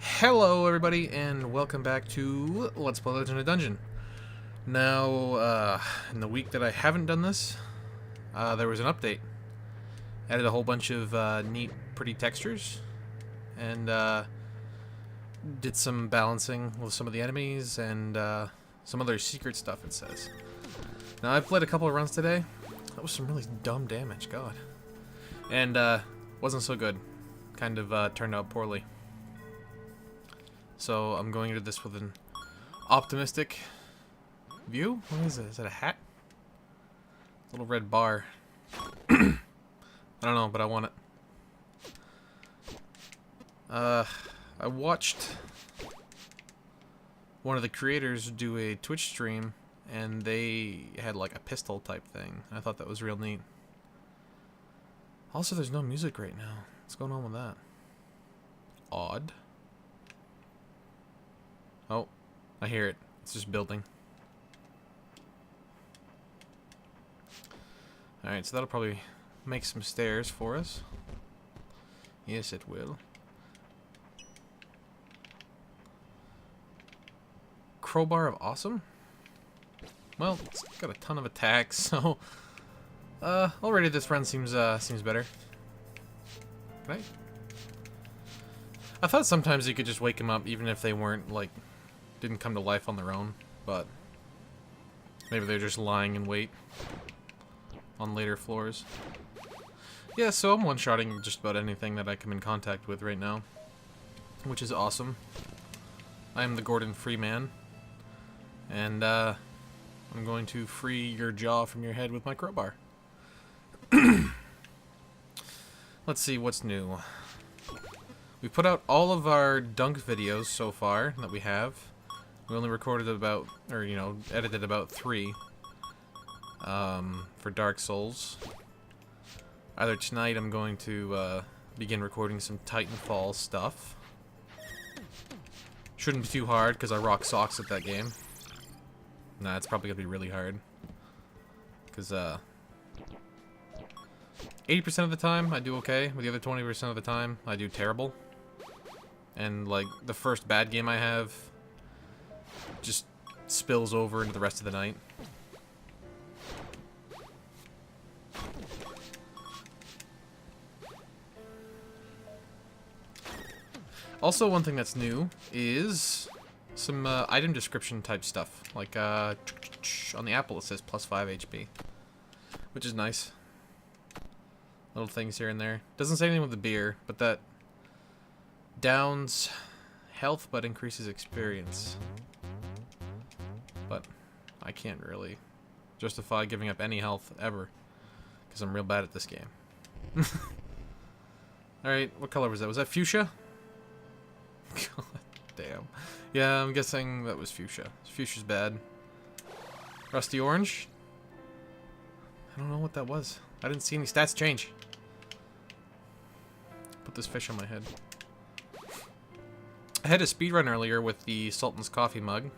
Hello everybody and welcome back to Let's Play Legend of Dungeon. Now, in the week that I haven't done this, there was an update. Added a whole bunch of neat, pretty textures, and did some balancing with some of the enemies and some other secret stuff, it says. Now, I've played a couple of runs today. That was some really dumb damage, god. And wasn't so good. Kind of turned out poorly. So I'm going into this with an optimistic view. What is it? Is that a hat? Little red bar. I don't know, but I want it. I watched one of the creators do a Twitch stream, and they had like a pistol type thing. I thought that was real neat. Also, there's no music right now. What's going on with that? Odd. Oh, I hear it. It's just building. Alright, so that'll probably make some stairs for us. Yes, it will. Crowbar of Awesome? Well, it's got a ton of attacks, so... already this run seems better. Can I thought sometimes you could just wake them up even if they weren't, like... didn't come to life on their own, but maybe they're just lying in wait on later floors. Yeah, so I'm one-shotting just about anything that I come in contact with right now, which is awesome. I am the Gordon Freeman, and I'm going to free your jaw from your head with my crowbar. Let's see what's new. We put out all of our dunk videos so far that we have. We only recorded about, or edited about 3 for Dark Souls. Either tonight I'm going to begin recording some Titanfall stuff. Shouldn't be too hard because I rock socks at that game. Nah, it's probably gonna be really hard. Because 80% of the time I do okay, but the other 20% of the time I do terrible. And like the first bad game I have just spills over into the rest of the night. Also, one thing that's new is some item description type stuff. Like on the apple it says +5 HP, which is nice. Little things here and there. Doesn't say anything with the beer, but that downs health but increases experience. But I can't really justify giving up any health ever because I'm real bad at this game. Alright, what color was that? Was that fuchsia? God damn. Yeah, I'm guessing that was fuchsia. Fuchsia's bad. Rusty orange? I don't know what that was. I didn't see any stats change. Put this fish on my head. I had a speedrun earlier with the Sultan's coffee mug.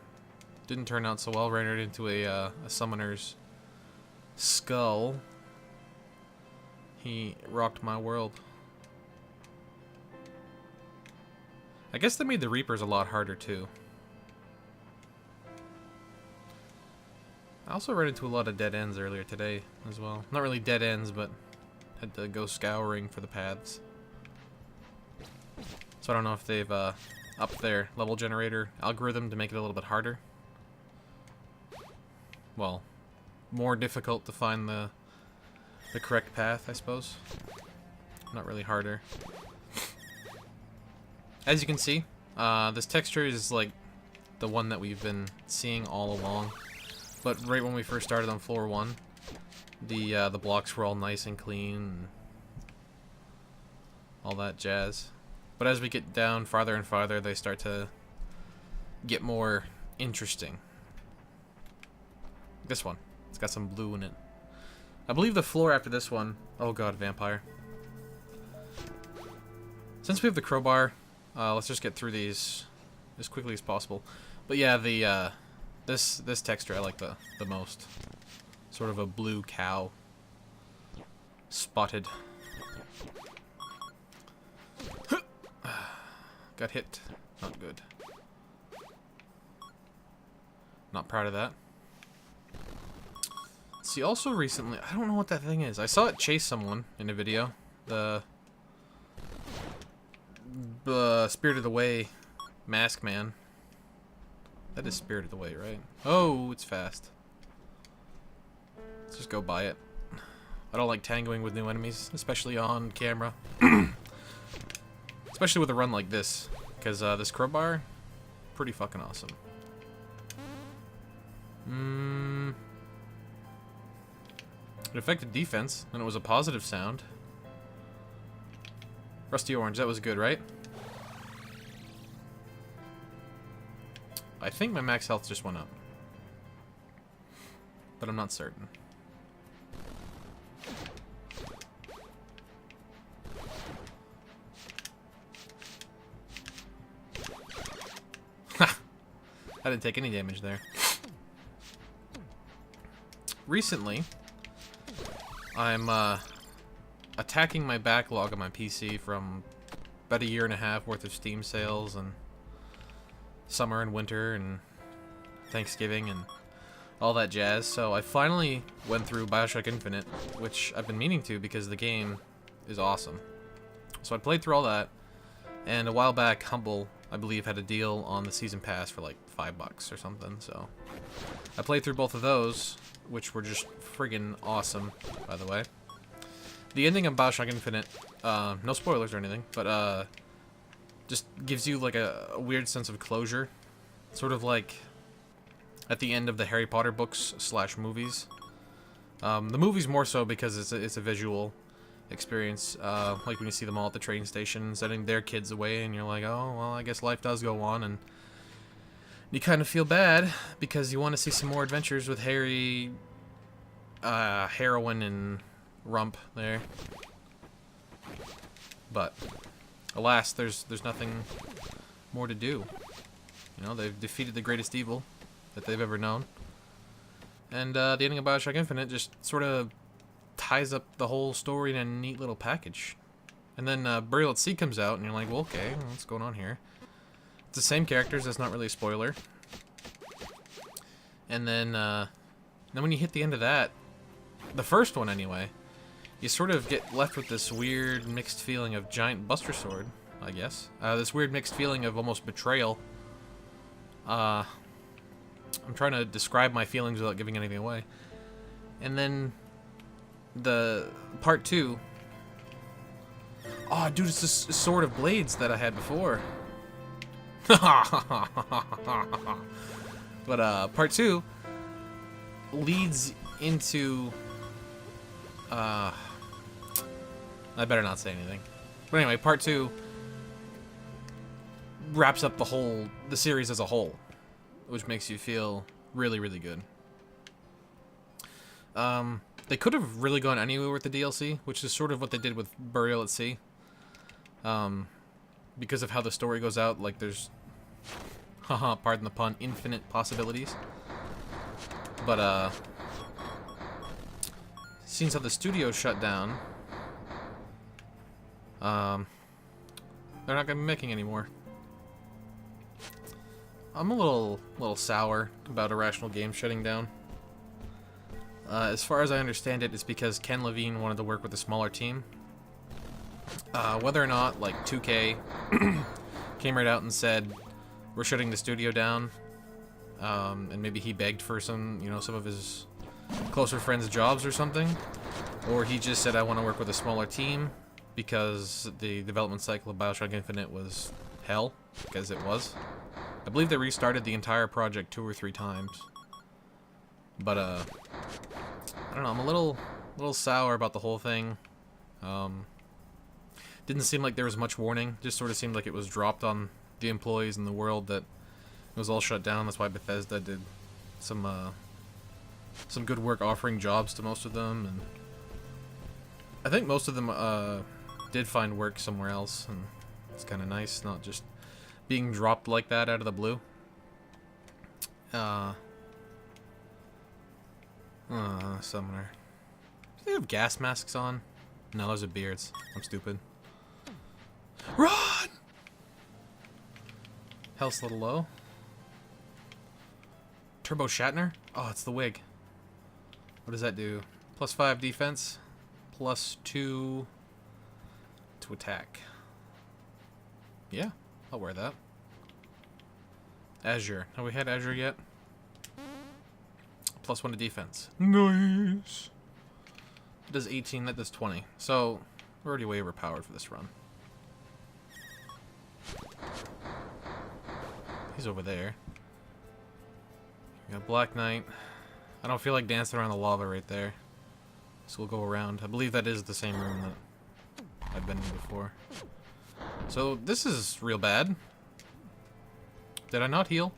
Didn't turn out so well. Ran it into a summoner's skull. He rocked my world. I guess they made the Reapers a lot harder too. I also ran into a lot of dead ends earlier today as well. Not really dead ends, but had to go scouring for the paths. So I don't know if they've upped their level generator algorithm to make it a little bit harder. Well, more difficult to find the correct path, I suppose. Not really harder. As you can see, this texture is like the one that we've been seeing all along. But right when we first started on floor 1, the blocks were all nice and clean, and all that jazz. But as we get down farther and farther, they start to get more interesting. This one, it's got some blue in it. I believe the floor after this one, oh god, vampire. Since we have the crowbar, let's just get through these as quickly as possible. But yeah, the this texture I like the most. Sort of a blue cow. Spotted. Got hit Not good. Not proud of that. See, also recently, I don't know what that thing is. I saw it chase someone in a video. The Spirited Away Mask Man. That is Spirited Away, right? Oh, it's fast. Let's just go buy it. I don't like tangoing with new enemies, especially on camera. Especially with a run like this, because this crowbar, pretty fucking awesome. It affected defense, and it was a positive sound. Rusty Orange, that was good, right? I think my max health just went up. But I'm not certain. Ha! I didn't take any damage there. Recently, I'm attacking my backlog on my PC from about 1.5 years worth of Steam sales and summer and winter and Thanksgiving and all that jazz. So I finally went through BioShock Infinite, which I've been meaning to because the game is awesome. So I played through all that, and a while back, Humble, I believe, had a deal on the season pass for like $5 or something. So I played through both of those, which were just friggin' awesome, by the way. The ending of BioShock Infinite, no spoilers or anything, but just gives you like a weird sense of closure. Sort of like at the end of the Harry Potter books / movies. The movies more so because it's a visual experience, like when you see them all at the train station sending their kids away, and you're like, oh, well, I guess life does go on, and you kind of feel bad because you want to see some more adventures with Harry, Heroin, and Rump there. But alas, there's nothing more to do. You know, they've defeated the greatest evil that they've ever known. And the ending of BioShock Infinite just sort of ties up the whole story in a neat little package. And then Burial at Sea comes out, and you're like, well, okay, what's going on here? It's the same characters, that's not really a spoiler. And then when you hit the end of that, the first one anyway, you sort of get left with this weird mixed feeling of giant Buster Sword, I guess. This weird mixed feeling of almost betrayal. I'm trying to describe my feelings without giving anything away. And then the part 2. Oh, dude, it's this sword of blades that I had before. But part 2 leads into I better not say anything. But anyway, part 2 wraps up the series as a whole, which makes you feel really, really good. They could have really gone anywhere with the DLC, which is sort of what they did with Burial at Sea. Because of how the story goes out, like there's, haha, pardon the pun, infinite possibilities. But, since how the studio shut down, they're not gonna be making anymore. I'm a little sour about Irrational Games shutting down. As far as I understand it, it's because Ken Levine wanted to work with a smaller team. Whether or not, like, 2K came right out and said, we're shutting the studio down, and maybe he begged for some of his closer friends' jobs or something, or he just said, I want to work with a smaller team, because the development cycle of BioShock Infinite was hell, because it was. I believe they restarted the entire project 2 or 3 times. But, I don't know, I'm a little sour about the whole thing. Didn't seem like there was much warning, just sort of seemed like it was dropped on the employees in the world that it was all shut down. That's why Bethesda did some good work offering jobs to most of them, and I think most of them did find work somewhere else, and it's kind of nice, not just being dropped like that out of the blue. Summoner. Do they have gas masks on? No, those are beards. I'm stupid. Run! Health's a little low. Turbo Shatner? Oh, it's the wig. What does that do? +5 defense, +2 to attack. Yeah, I'll wear that. Azure. Have we had Azure yet? +1 to defense. Nice. It does 18, that does 20. So, we're already way overpowered for this run. He's over there. We got Black Knight. I don't feel like dancing around the lava right there. So we'll go around. I believe that is the same room that I've been in before. So this is real bad. Did I not heal?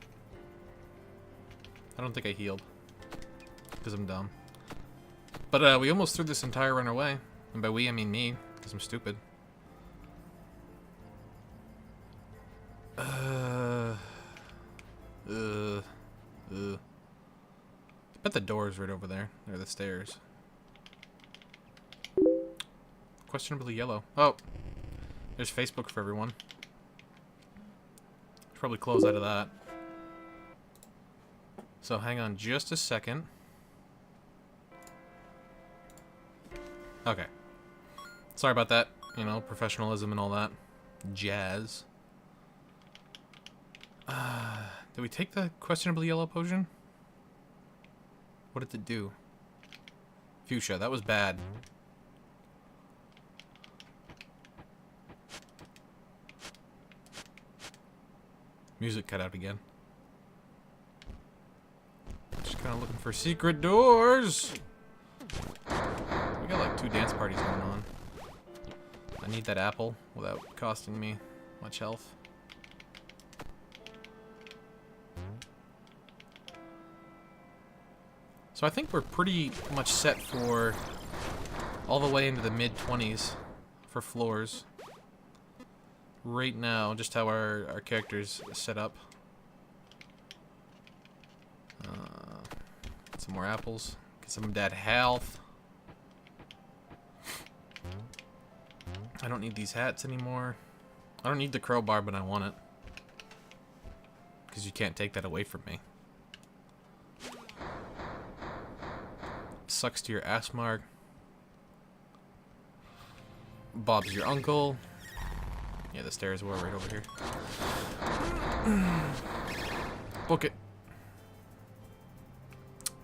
I don't think I healed. Because I'm dumb. But we almost threw this entire run away. And by we, I mean me. Because I'm stupid. I bet the door's right over there. Or the stairs. Questionably yellow. Oh! There's Facebook for everyone. Should probably close out of that. So hang on just a second. Okay. Sorry about that. You know, professionalism and all that jazz. Did we take the questionably yellow potion? What did it do? Fuchsia, that was bad. Music cut out again. Just kind of looking for secret doors. We got like 2 dance parties going on. I need that apple without costing me much health. So I think we're pretty much set for all the way into the mid-20s for floors. Right now, just how our character's set up. Get some more apples. Get some of that health. I don't need these hats anymore. I don't need the crowbar, but I want it. Because you can't take that away from me. Sucks to your ass, Mark. Bob's your uncle. Yeah, the stairs were right over here. Book it.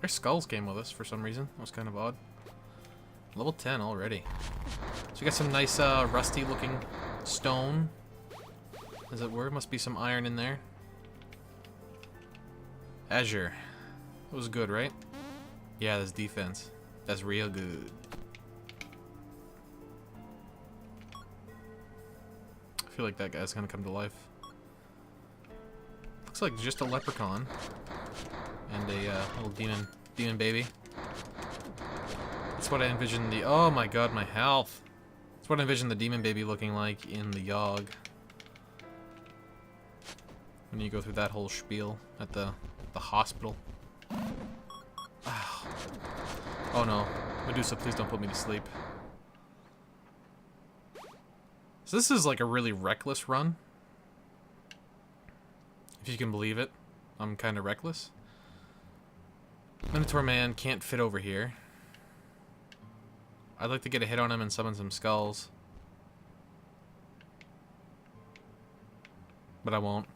Our skulls came with us for some reason. That was kind of odd. Level 10 already. So we got some nice rusty looking stone. As it were. Must be some iron in there. Azure. That was good, right? Yeah, that's defense. That's real good. I feel like that guy's gonna come to life. Looks like just a leprechaun. And a little demon baby. That's what I envisioned the... Oh my god, my health. That's what I envisioned the demon baby looking like in the Yogg. When you go through that whole spiel at the hospital. Oh no. Medusa, please don't put me to sleep. So this is like a really reckless run. If you can believe it. I'm kind of reckless. Minotaur Man can't fit over here. I'd like to get a hit on him and summon some skulls. But I won't.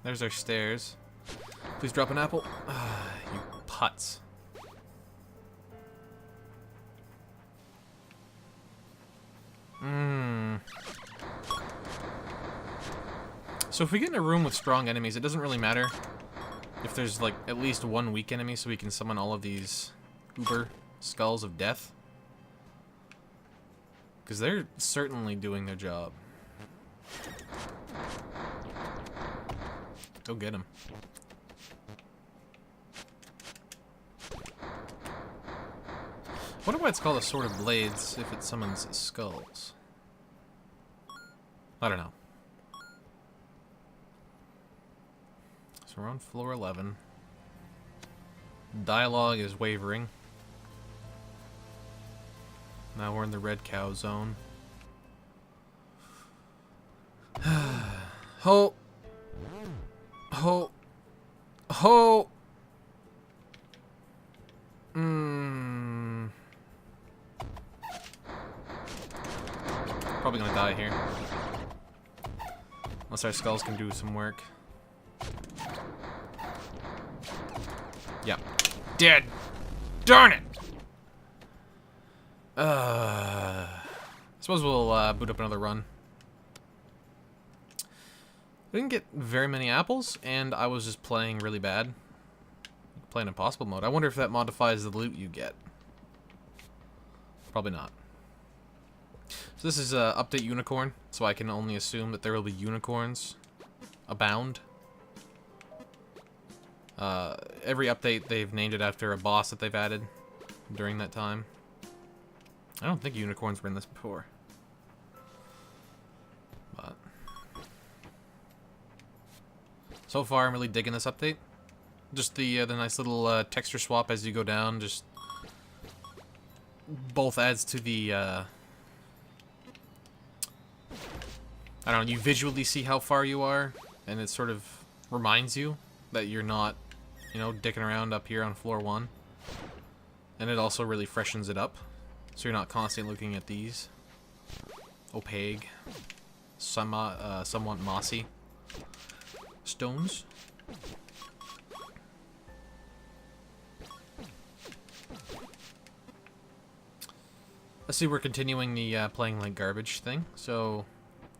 There's our stairs. Please drop an apple. You putz. So if we get in a room with strong enemies, it doesn't really matter if there's like at least one weak enemy, so we can summon all of these uber skulls of death. Because they're certainly doing their job. Go get him. I wonder why it's called a Sword of Blades if it summons skulls. I don't know. So we're on floor 11. Dialogue is wavering. Now we're in the red cow zone. Ho. Ho. Ho. Probably gonna die here. Unless our skulls can do some work. Yeah. Dead! Darn it! Suppose we'll boot up another run. I didn't get very many apples, and I was just playing really bad. Playing impossible mode. I wonder if that modifies the loot you get. Probably not. So this is update unicorn, so I can only assume that there will be unicorns abound. Every update they've named it after a boss that they've added during that time. I don't think unicorns were in this before. But so far I'm really digging this update. Just the nice little texture swap as you go down, just both adds to the I don't know, you visually see how far you are, and it sort of reminds you that you're not, you know, dicking around up here on floor 1. And it also really freshens it up, so you're not constantly looking at these opaque, somewhat mossy stones. Let's see, we're continuing the playing like garbage thing, so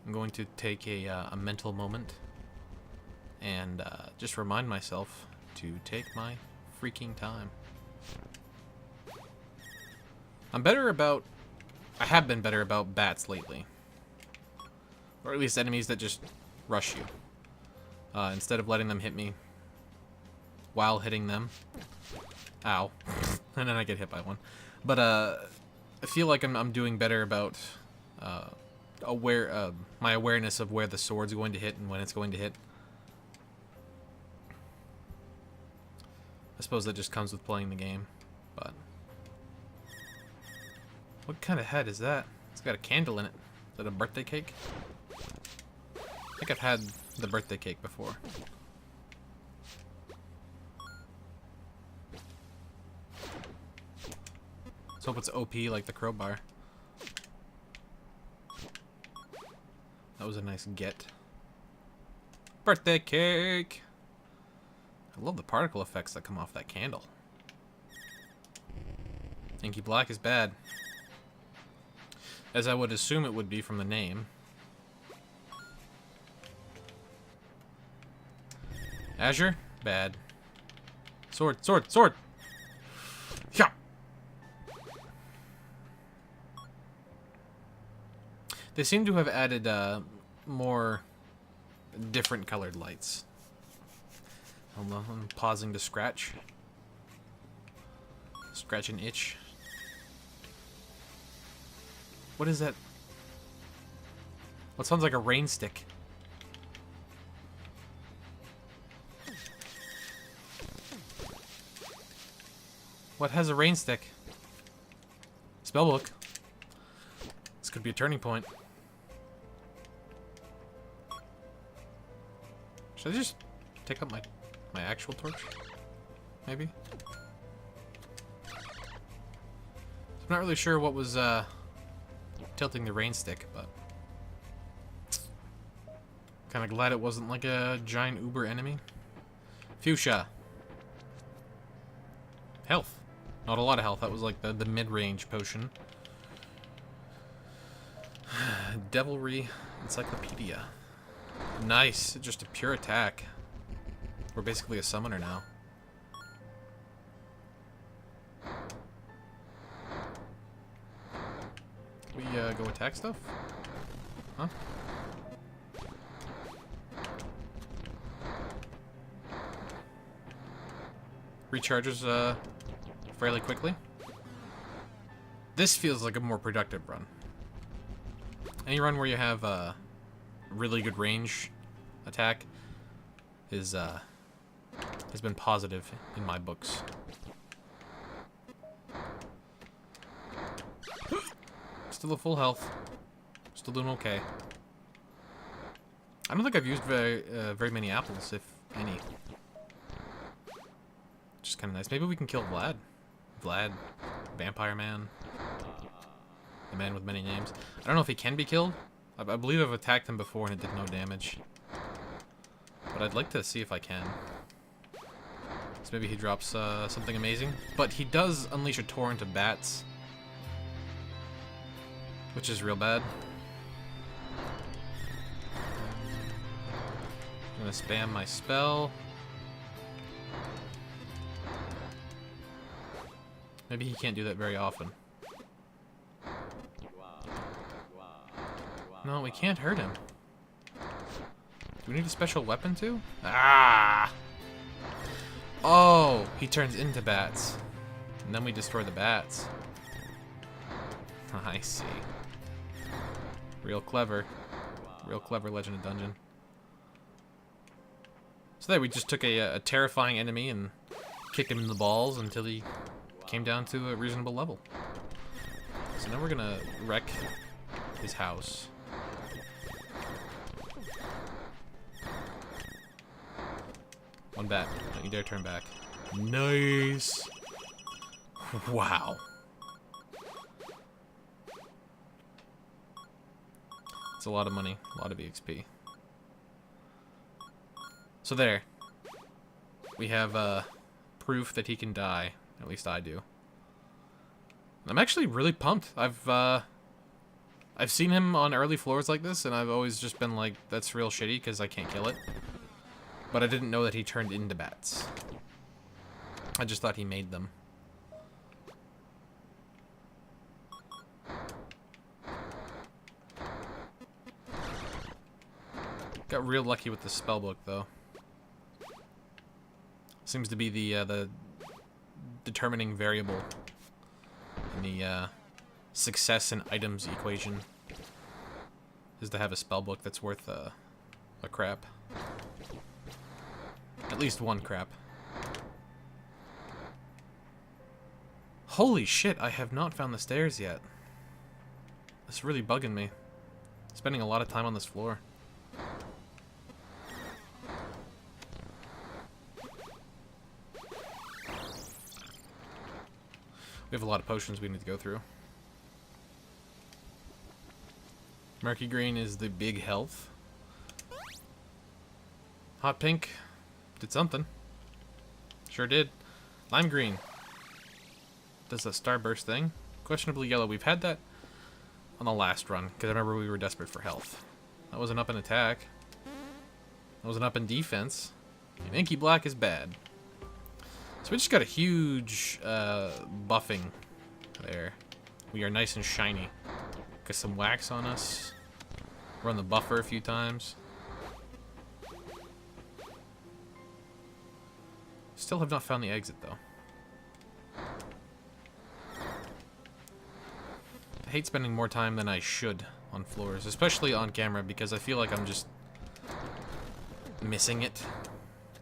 I'm going to take a mental moment and just remind myself to take my freaking time. I'm better about... I have been better about bats lately. Or at least enemies that just rush you. Instead of letting them hit me while hitting them. Ow. And then I get hit by one. But I feel like I'm doing better about my awareness of where the sword's going to hit and when it's going to hit. I suppose that just comes with playing the game, but what kind of head is that? It's got a candle in it. Is that a birthday cake? I think I've had the birthday cake before. Let's hope it's OP like the crowbar. That was a nice get. Birthday cake! I love the particle effects that come off that candle. Inky black is bad. As I would assume it would be from the name. Azure? Bad. Sword, sword, sword! Yeah! They seem to have added more different colored lights. Hold on, I'm pausing to scratch. Scratch an itch. What is that? What sounds like a rain stick? What has a rain stick? Spellbook. This could be a turning point. Should I just take up my actual torch? Maybe? I'm not really sure what was tilting the rain stick, but kind of glad it wasn't like a giant uber enemy. Fuchsia. Health. Not a lot of health. That was like the mid-range potion. Devilry Encyclopedia. Nice. Just a pure attack. We're basically a summoner now. We go attack stuff? Huh? Recharges fairly quickly. This feels like a more productive run. Any run where you have really good range attack is has been positive in my books. Still at full health. Still doing okay. I don't think I've used very many apples, if any. Which is kind of nice. Maybe we can kill Vlad. Vlad, Vampire Man, the man with many names. I don't know if he can be killed. I believe I've attacked him before and it did no damage. But I'd like to see if I can. So maybe he drops something amazing. But he does unleash a torrent of bats, which is real bad. I'm gonna spam my spell. Maybe he can't do that very often. No, we can't hurt him. Do we need a special weapon too? Ah! Oh, he turns into bats. And then we destroy the bats. I see. Real clever. Real clever Legend of Dungeon. So there, we just took a terrifying enemy and kicked him in the balls until he came down to a reasonable level. So now we're gonna wreck his house. One bat. Don't you dare turn back. Nice! Wow. It's a lot of money. A lot of EXP. So there. We have proof that he can die. At least I do. I'm actually really pumped. I've seen him on early floors like this, and I've always just been like, that's real shitty because I can't kill it. But I didn't know that he turned into bats. I just thought he made them. Got real lucky with the spellbook, though. Seems to be the determining variable in the success in items equation is to have a spellbook that's worth a crap. At least one crap. Holy shit, I have not found the stairs yet. It's really bugging me. Spending a lot of time on this floor. We have a lot of potions we need to go through. Murky green is the big health. Hot pink did something. Sure did. Lime green does the starburst thing. Questionably yellow. We've had that on the last run, because I remember we were desperate for health. That wasn't up in attack. That wasn't up in defense. And inky black is bad. So we just got a huge buffing there. We are nice and shiny. Got some wax on us. Run the buffer a few times. Still have not found the exit, though. I hate spending more time than I should on floors, especially on camera, because I feel like I'm just missing it.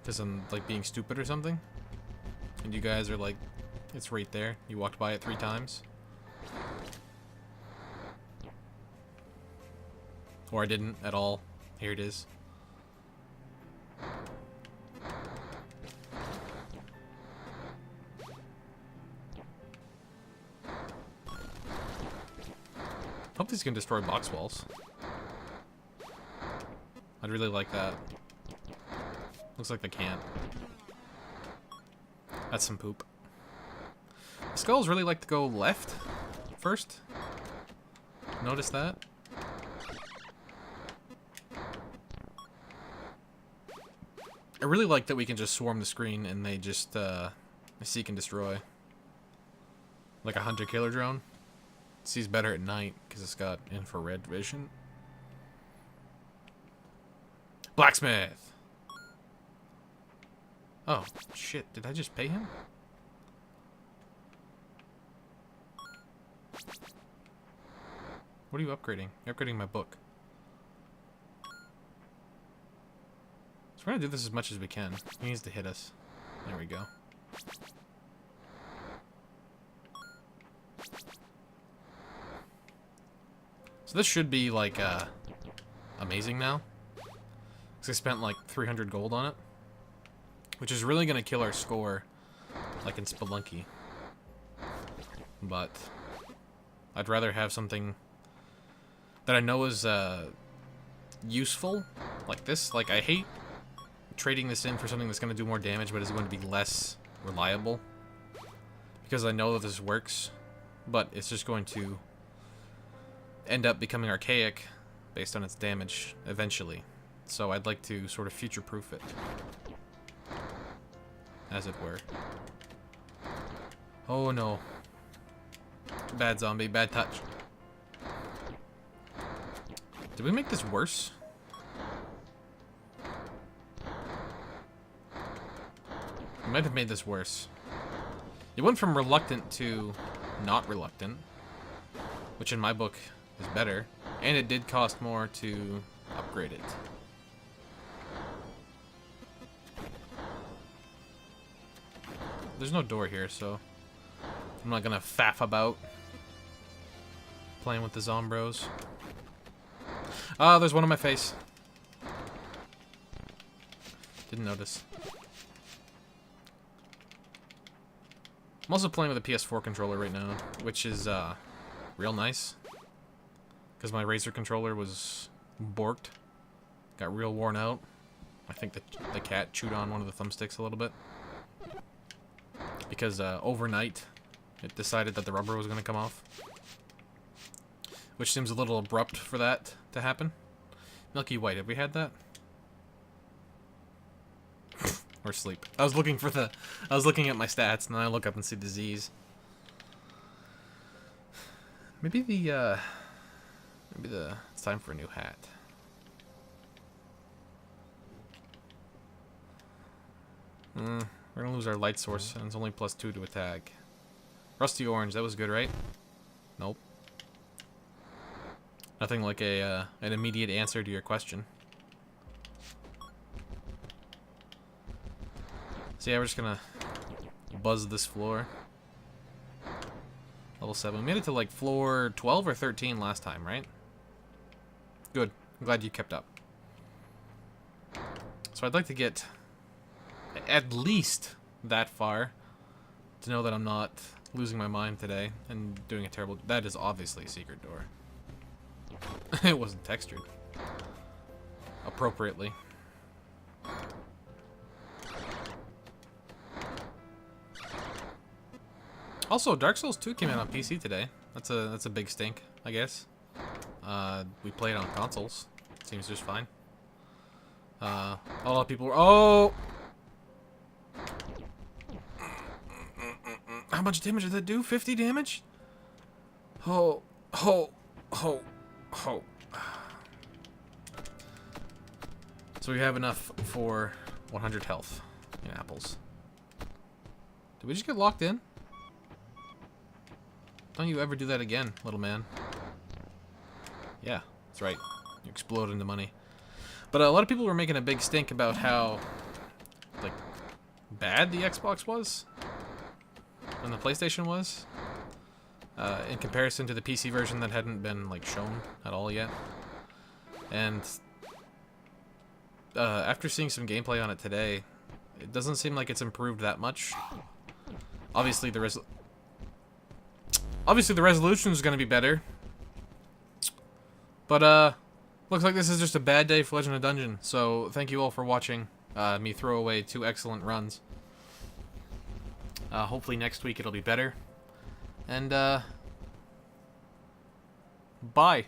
Because I'm, like, being stupid or something. And you guys are like, it's right there. You walked by it 3 times. Or I didn't at all. Here it is. Hope these can destroy box walls. I'd really like that. Looks like they can't. That's some poop. Skulls really like to go left first. Notice that? I really like that we can just swarm the screen and they just seek and destroy. Like a hunter-killer drone. It sees better at night because it's got infrared vision. Blacksmith! Oh, shit. Did I just pay him? What are you upgrading? You're upgrading my book. So we're gonna do this as much as we can. He needs to hit us. There we go. So this should be, like, amazing now. Because I spent like 300 gold on it. Which is really going to kill our score, like in Spelunky. But I'd rather have something that I know is useful, like this. Like, I hate trading this in for something that's going to do more damage, but is going to be less reliable. Because I know that this works, but it's just going to end up becoming archaic based on its damage eventually. So I'd like to sort of future-proof it, as it were. Oh no. Bad zombie, bad touch. Did we make this worse? We might have made this worse. It went from reluctant to not reluctant, which in my book is better, and it did cost more to upgrade it. There's no door here, so I'm not gonna faff about playing with the Zombros. Ah, there's one on my face. Didn't notice. I'm also playing with a PS4 controller right now, which is real nice. Because my Razer controller was borked. Got real worn out. I think the cat chewed on one of the thumbsticks a little bit. Because overnight, it decided that the rubber was going to come off. Which seems a little abrupt for that to happen. Milky White, have we had that? Or sleep. I was looking at my stats, and then I look up and see disease. Maybe it's time for a new hat. We're gonna lose our light source, and it's only +2 to attack. Rusty orange, that was good, right? Nope. Nothing like an immediate answer to your question. So yeah, we're just gonna buzz this floor. Level 7. We made it to like floor 12 or 13 last time, right? Good. I'm glad you kept up. So I'd like to get at least that far to know that I'm not losing my mind today and doing a terrible... That is obviously a secret door. It wasn't textured appropriately. Also, Dark Souls 2 came out on PC today. That's a big stink, I guess. We played on consoles. Seems just fine. A lot of people were... Oh! How much damage did that do? 50 damage? Ho. Ho. Ho. Ho. So we have enough for 100 health in apples. Did we just get locked in? Don't you ever do that again, little man. Yeah, that's right. You explode into money. But a lot of people were making a big stink about how, like, bad the Xbox was. And the PlayStation was. In comparison to the PC version that hadn't been, like, shown at all yet. And after seeing some gameplay on it today, it doesn't seem like it's improved that much. Obviously, the resolution is going to be better. But, looks like this is just a bad day for Legend of Dungeon. So, thank you all for watching me throw away 2 excellent runs. Hopefully next week it'll be better. And, bye.